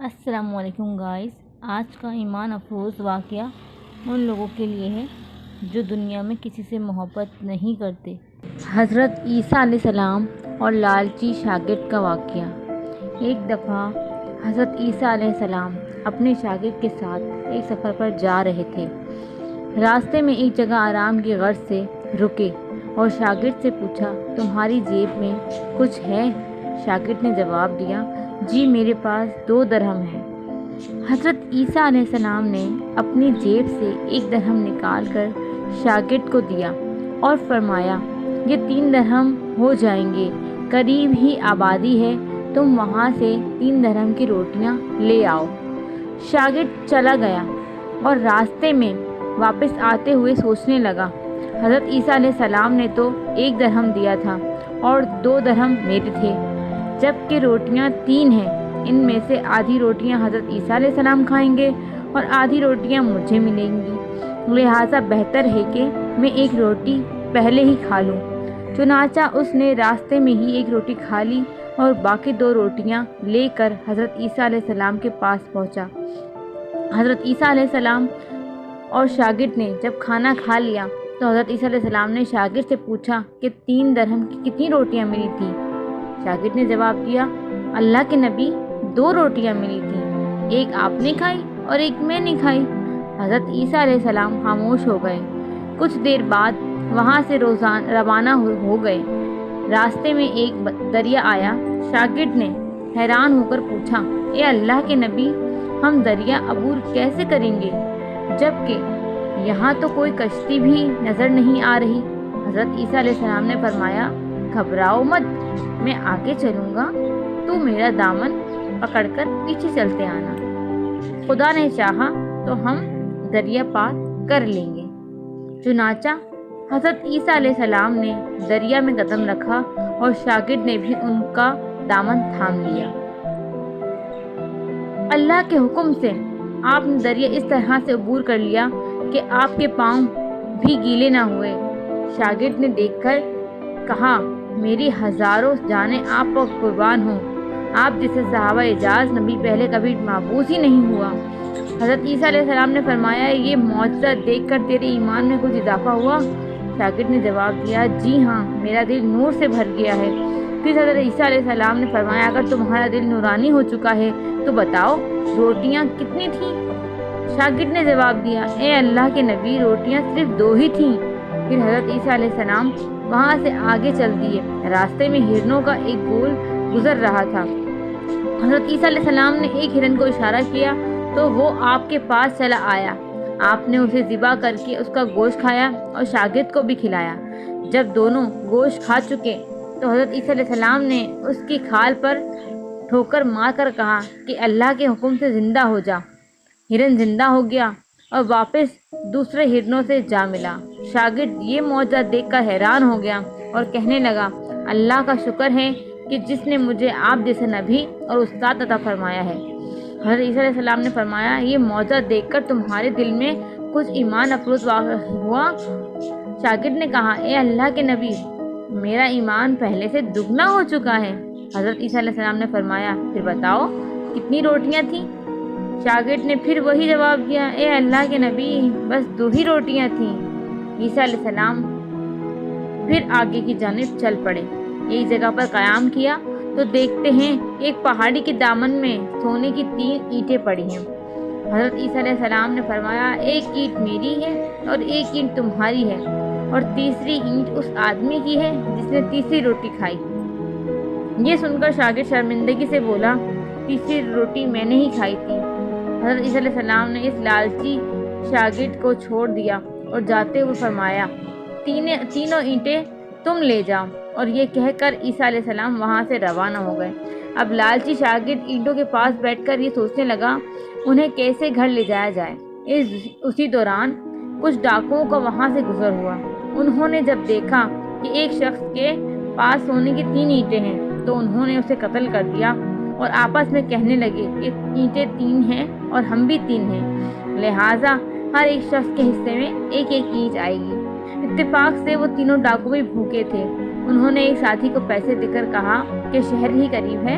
السلام علیکم گائز، آج کا ایمان افروز واقعہ ان لوگوں کے لیے ہے جو دنیا میں کسی سے محبت نہیں کرتے۔ حضرت عیسیٰ علیہ السلام اور لالچی شاگرد کا واقعہ۔ ایک دفعہ حضرت عیسیٰ علیہ السلام اپنے شاگرد کے ساتھ ایک سفر پر جا رہے تھے۔ راستے میں ایک جگہ آرام کی غرض سے رکے اور شاگرد سے پوچھا، تمہاری جیب میں کچھ ہے؟ شاگرد نے جواب دیا، جی میرے پاس 2 درہم ہیں۔ حضرت عیسیٰ علیہ السلام نے اپنی جیب سے 1 درہم نکال کر شاگرد کو دیا اور فرمایا، یہ 3 درہم ہو جائیں گے، قریب ہی آبادی ہے، تم وہاں سے 3 درہم کی روٹیاں لے آؤ۔ شاگرد چلا گیا اور راستے میں واپس آتے ہوئے سوچنے لگا، حضرت عیسیٰ علیہ السلام نے تو 1 درہم دیا تھا اور 2 درہم میرے تھے، جبکہ روٹیاں 3 ہیں، ان میں سے آدھی روٹیاں حضرت عیسیٰ علیہ السلام کھائیں گے اور آدھی روٹیاں مجھے ملیں گی، لہٰذا بہتر ہے کہ میں 1 روٹی پہلے ہی کھا لوں۔ چنانچہ اس نے راستے میں ہی 1 روٹی کھا لی اور باقی 2 روٹیاں لے کر حضرت عیسیٰ علیہ السلام کے پاس پہنچا۔ حضرت عیسیٰ علیہ السلام اور شاگرد نے جب کھانا کھا لیا تو حضرت عیسیٰ علیہ السلام نے شاگرد سے پوچھا کہ 3 درہم کی کتنی روٹیاں ملی تھیں؟ شاگرد نے جواب دیا، اللہ کے نبی 2 روٹیاں ملی تھیں، ایک آپ نے کھائی اور ایک میں نے کھائی۔ حضرت عیسیٰ علیہ السلام خاموش ہو گئے۔ کچھ دیر بعد وہاں سے روانہ ہو گئے۔ راستے میں ایک دریا آیا۔ شاگرد نے حیران ہو کر پوچھا، اے اللہ کے نبی، ہم دریا عبور کیسے کریں گے جبکہ یہاں تو کوئی کشتی بھی نظر نہیں آ رہی؟ حضرت عیسیٰ علیہ السلام نے فرمایا، گھبراؤ مت، میں آگے چلوں گا، تو میرا دامن پکڑ کر پیچھے چلتے آنا، خدا نے چاہا تو ہم دریا پار کر لیں گے۔ چنانچہ حضرت عیسیٰ علیہ السلام نے دریا میں قدم رکھا اور شاگرد نے بھی ان کا دامن تھام لیا۔ اللہ کے حکم سے آپ نے دریا اس طرح سے عبور کر لیا کہ آپ کے پاؤں بھی گیلے نہ ہوئے۔ شاگرد نے دیکھ کر کہا، میری ہزاروں جانیں آپ پر قربان ہوں، آپ جیسے صاحب اعجاز نبی پہلے کبھی مابعوث ہی نہیں ہوا۔ حضرت عیسیٰ علیہ السلام نے فرمایا، یہ معجزہ دیکھ کر تیرے ایمان میں کچھ اضافہ ہوا؟ شاگرد نے جواب دیا، جی ہاں، میرا دل نور سے بھر گیا ہے۔ پھر حضرت عیسیٰ علیہ السلام نے فرمایا، اگر تمہارا دل نورانی ہو چکا ہے تو بتاؤ روٹیاں کتنی تھیں؟ شاگرد نے جواب دیا، اے اللہ کے نبی، روٹیاں صرف 2 ہی تھیں۔ پھر حضرت عیسیٰ علیہ السلام وہاں سے آگے چل دیے۔ راستے میں ہرنوں کا ایک گول گزر رہا تھا۔ حضرت عیسیٰ علیہ السلام نے ایک ہرن کو اشارہ کیا تو وہ آپ کے پاس چلا آیا۔ آپ نے اسے ذبح کر کے اس کا گوشت کھایا اور شاگرد کو بھی کھلایا۔ جب دونوں گوشت کھا چکے تو حضرت عیسیٰ علیہ السلام نے اس کی کھال پر ٹھوکر مار کر کہا کہ اللہ کے حکم سے زندہ ہو جا۔ ہرن زندہ ہو گیا اور واپس دوسرے ہرنوں سے جا ملا۔ شاگرد یہ معجزہ دیکھ کر حیران ہو گیا اور کہنے لگا، اللہ کا شکر ہے کہ جس نے مجھے آپ جیسے نبی اور استاد عطا فرمایا ہے۔ حضرت عیسیٰ علیہ السلام نے فرمایا، یہ معجزہ دیکھ کر تمہارے دل میں کچھ ایمان افروز ہوا؟ شاگرد نے کہا، اے اللہ کے نبی، میرا ایمان پہلے سے دگنا ہو چکا ہے۔ حضرت عیسیٰ علیہ السلام نے فرمایا، پھر بتاؤ کتنی روٹیاں تھیں؟ شاگرد نے پھر وہی جواب دیا، اے اللہ کے نبی، بس 2 ہی روٹیاں تھیں۔ عیسیٰ علیہ السلام پھر آگے کی جانب چل پڑے۔ ایک جگہ پر قیام کیا تو دیکھتے ہیں ایک پہاڑی کے دامن میں سونے کی 3 اینٹیں پڑی ہیں۔ حضرت عیسیٰ علیہ السلام نے فرمایا، ایک اینٹ میری ہے اور ایک اینٹ تمہاری ہے اور تیسری اینٹ اس آدمی کی ہے جس نے تیسری روٹی کھائی۔ یہ سن کر شاگرد شرمندگی سے بولا، تیسری روٹی میں نے ہی کھائی تھی۔ حضرت عیسیٰ علیہ السلام نے اس لالچی شاگرد کو چھوڑ دیا اور جاتے ہوئے فرمایا، تینوں اینٹیں تم لے جاؤ، اور یہ کہہ کر عیسیٰ علیہ السلام وہاں سے روانہ ہو گئے۔ اب لالچی شاگرد اینٹوں کے پاس بیٹھ کر یہ سوچنے لگا انہیں کیسے گھر لے جایا جائے۔ اسی دوران کچھ ڈاکوؤں کا وہاں سے گزر ہوا۔ انہوں نے جب دیکھا کہ ایک شخص کے پاس سونے کی 3 اینٹیں ہیں تو انہوں نے اسے قتل کر دیا اور آپس میں کہنے لگے کہ اینٹیں 3 ہیں اور ہم بھی 3 ہیں، لہٰذا ہر ایک شخص کے حصے میں ایک ایک اینٹ آئے گی۔ اتفاق سے وہ تینوں ڈاکو بھی بھوکے تھے۔ انہوں نے ایک ساتھی کو پیسے دے کر کہا کہ شہر ہی قریب ہے،